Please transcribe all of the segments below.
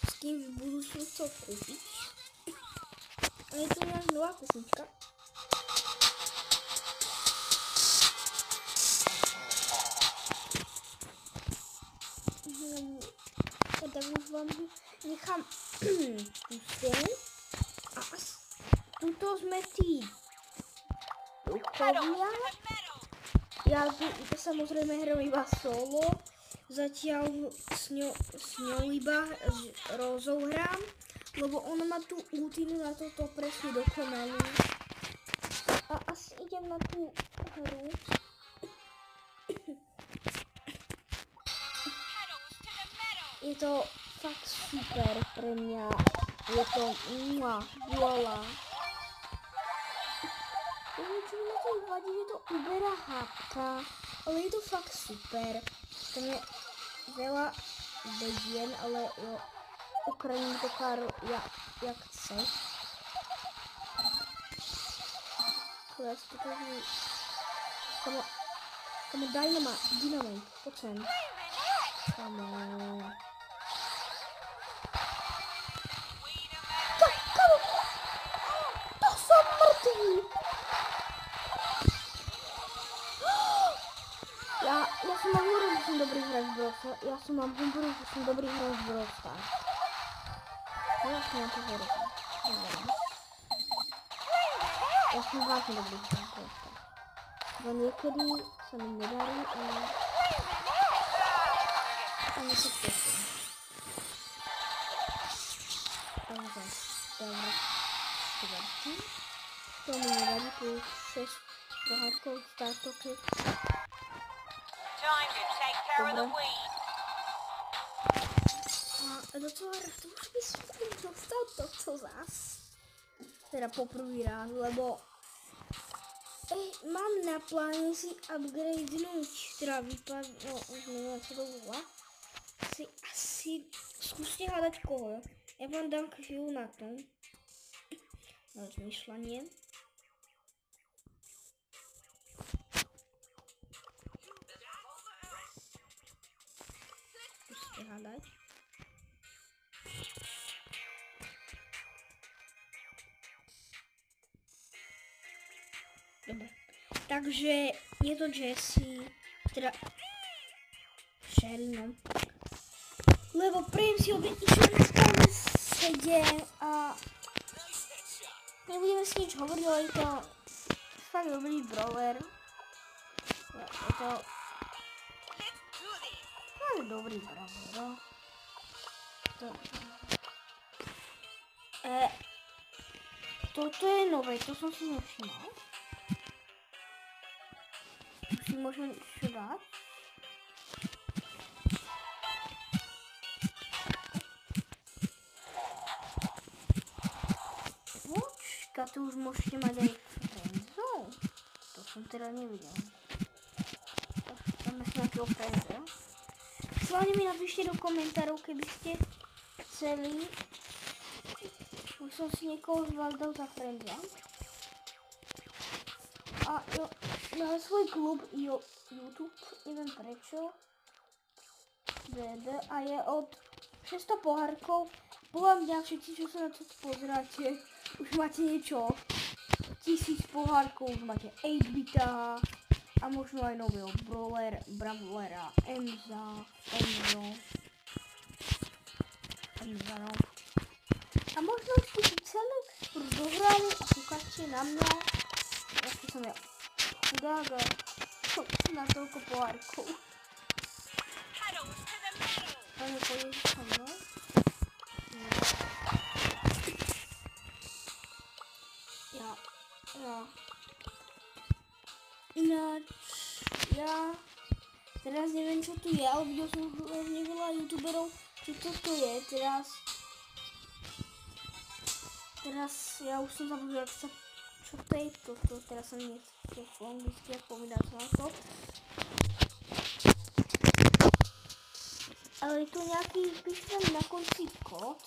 S kým v budoucnu co koupit. A je to náš nová kuchyňka. Tak už vám nechám pustit. A tuto jsme tý duchovia. Já to samozřejmě hrám iba solo. Zatiaľ s ňou iba Rozou hrám, lebo on má tú ultinu na toto presne dokonalú. A asi idem na tú hru. Je to fakt super pre mňa. Je to vola. Čo mi na to vadí, že to uberá hápka, ale je to fakt super. Tam je veľa vedien, ale jo, Ukrajinu to kár jak chceš. Kles, toto je... Kamo, dynamit, pojď sem. Kamo... Kamo! To som mrtvý! Ja som mám hovoril, že som dobrý hráč v Brawl Stars. Ja som mám hovoril, že som dobrý hráč v Brawl Stars. Ja som na to hovoril. Ja som vážne dobrý hráč v Brawl Stars. Bo niekedy sa mi nedarí, ale sa teším. Takže, dobre. To mi nevadí, tu 6 pohárkov v startovke. Dobre. A docela rád už by som dostal toto zás. Teda poprvý raz, lebo mám na pláne si upgradenúť, teda vypadnúť, no už neviem, ako to volá. Asi skúste hľadať koho, jo. Ja vám dám chvíľu na to. Na zmýšľanie. Hádať. Dobre. Takže je to Jessie, teda Shelly, no. Lebo prejem si objedniť, že tam sedie a nebudeme si nič hovoriť, ale je to fakt dobrý brawler. Je to dobrý brawler, no. Toto je nové, to som si nevšimol. Si môžeme čo dať? Počka, tu už môžete mať aj friendzov. To som teda nevidel. Dáme si nejakého friendza. Schválne mi napíšte do komentárov, keby ste chceli. Už som si niekoho z vás dal za friendza. A jo, na svoj klub YouTube, neviem prečo, a je od 600 pohárkov. Povám ďa všetci, čo sa na to pozeráte, už máte niečo, 1000 pohárkov, už máte 8-bita a možno aj nového brawlera, Enzo, no. A možno ste si celú dohrali a kúkate na mňa, aký som ja chudák a na toľko pohárkov. Pane, pôjdeš so mnou? No. Ináč, já teraz nevím, co to je, ale viděl jsem hodně veľa youtuberů, co to je, teraz já už jsem zabudl, jak se, čo to je toto, teraz jsem něco po anglicky, jak povídám se na to. Ale je to nějaký, když tam na konci kód,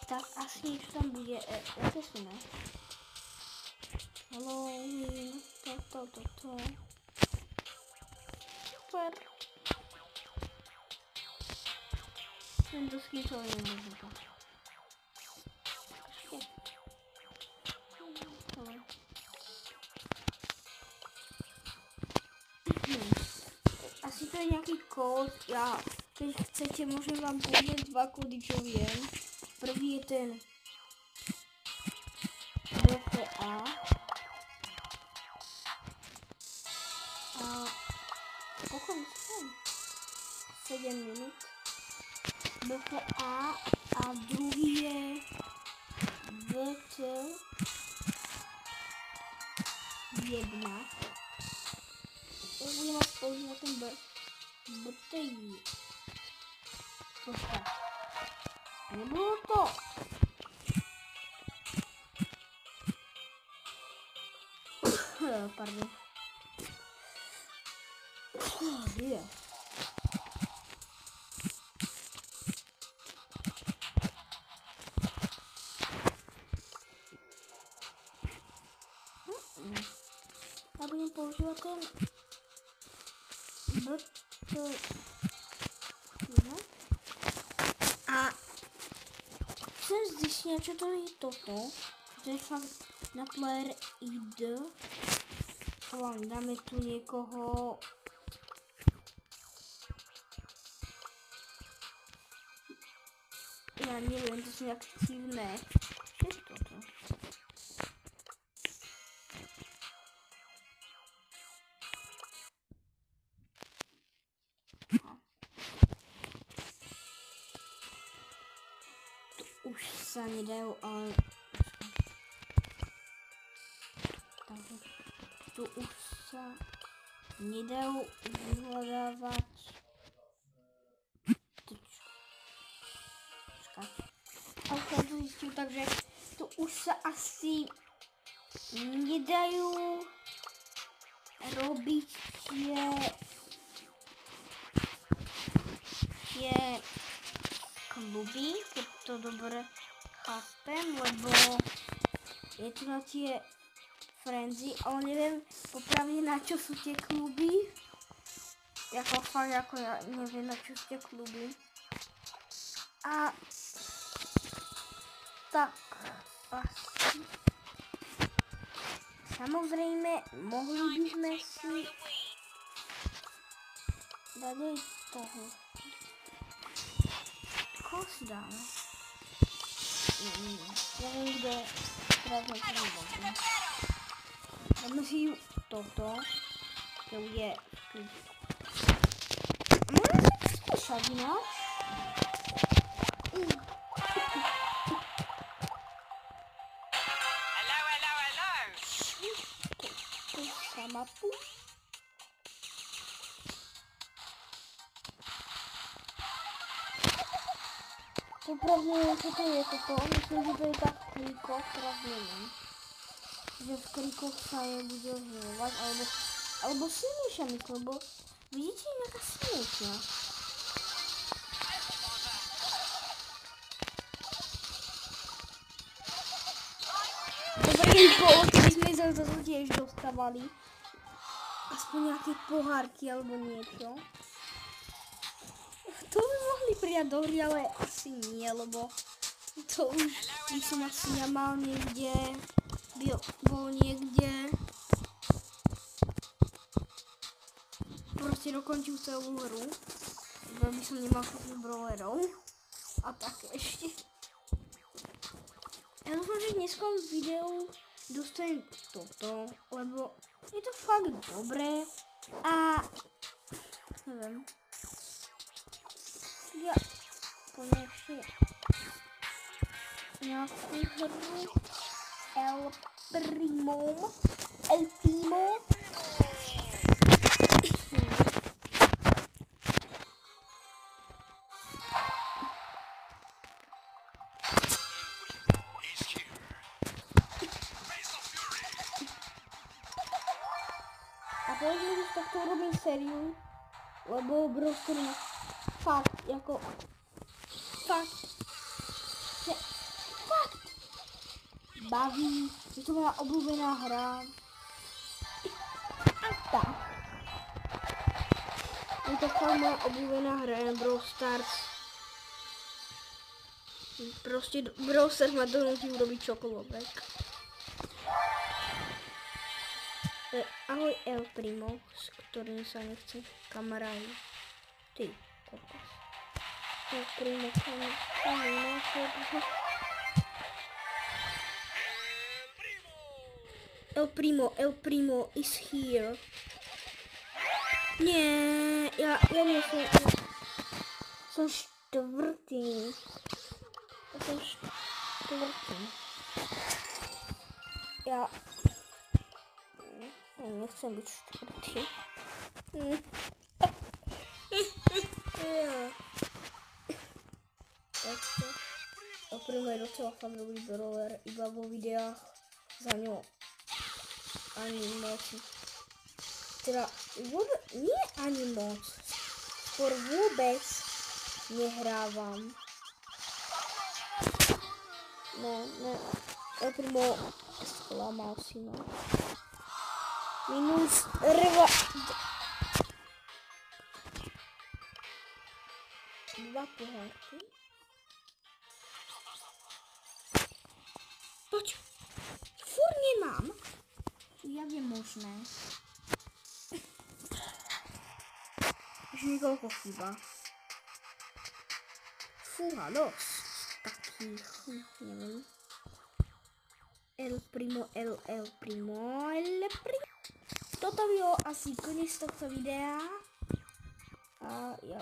tak asi něco tam bude, jak se ne? Halloween, to. Super. Ten to skýtol nemůžu to. Asi to je nějaký kód, já když chcete, můžu vám použít 2 kódy, čo vím. První je ten BFA a koľko myslím? 7 minut. BFA a druhý je BT1. Budeme spolu na ten BTI. Počkat. Nebylo to. Pardon. Je. Já budem používat ten a jsem zjistil, že to je toto. To je fakt na player ID. Dáme tu někoho. Já nevím, to jsou nějak divné. Co je toto? Už se nedají, ale takže to už se nedají vyhledávat. A už jsem to zjistil, takže to už se asi nedají robiť tie kluby, keď to dobre chápem, lebo je to na tie frenzy, ale neviem popravde na čo sú tie kluby. Jako fakt, jako ja neviem na čo sú tie kluby. A tak asi samozrejme mohli by sme si dať aj toho. Koho si dáme? Neviem, kde teraz na to nebudem. Dáme si toto, to je môžem si to skúšať ináč? Mapu. Popravdě, co to je toto? Myslím, že to je tak krýko, teraz nevím. Že v krýkoch sa je bude healovať, alebo silnejšia myslím, lebo vidíte, je nejaká silnejšia. Dobrý bol, keby sme sa to tiež dostávali. Aspoň nejaké pohárky alebo niečo. To by mohli prijať do hry, ale asi nie, lebo to už by som asi nemal niekde, bol niekde. Proste dokončil celú hru. Lebo by som nemal všetkých brawlerov. A tak ešte. Ja dúfam, že dneska v videu dostanem toto, lebo je to fakt dobré a neviem. Ja konečne nejakú hru LP Primo. El Primo. A povedzme, že takto robím sériu, lebo prostě fakt, jako fakt baví, je to moja oblíbená hra a tak. Je to fakt moja oblíbená hra na Brawl Stars. Prostě Brawl Stars ma donutí urobiť čokoľvek. Ahoj El Primo, s ktorým sa nechce kamarádi. Ty, kokos. El Primo, El Primo is here. Nie, ja nie som štvrtý. Ja nechcem byť štvrtý. Takže El Primo je docela fakt dobrý brawler, iba vo videách za ňou ani moc. Teda vôbec, nie ani moc. Skôr vôbec nehrávam. No, El Primo sklamal si ma. Minus dva pohárky. Poď. Furt nemám. Jak je možné? Už niekoľko chýba. Fúha, dosť. Takých, neviem. El Primo. Toto bylo asi koniec tohto videa. A ja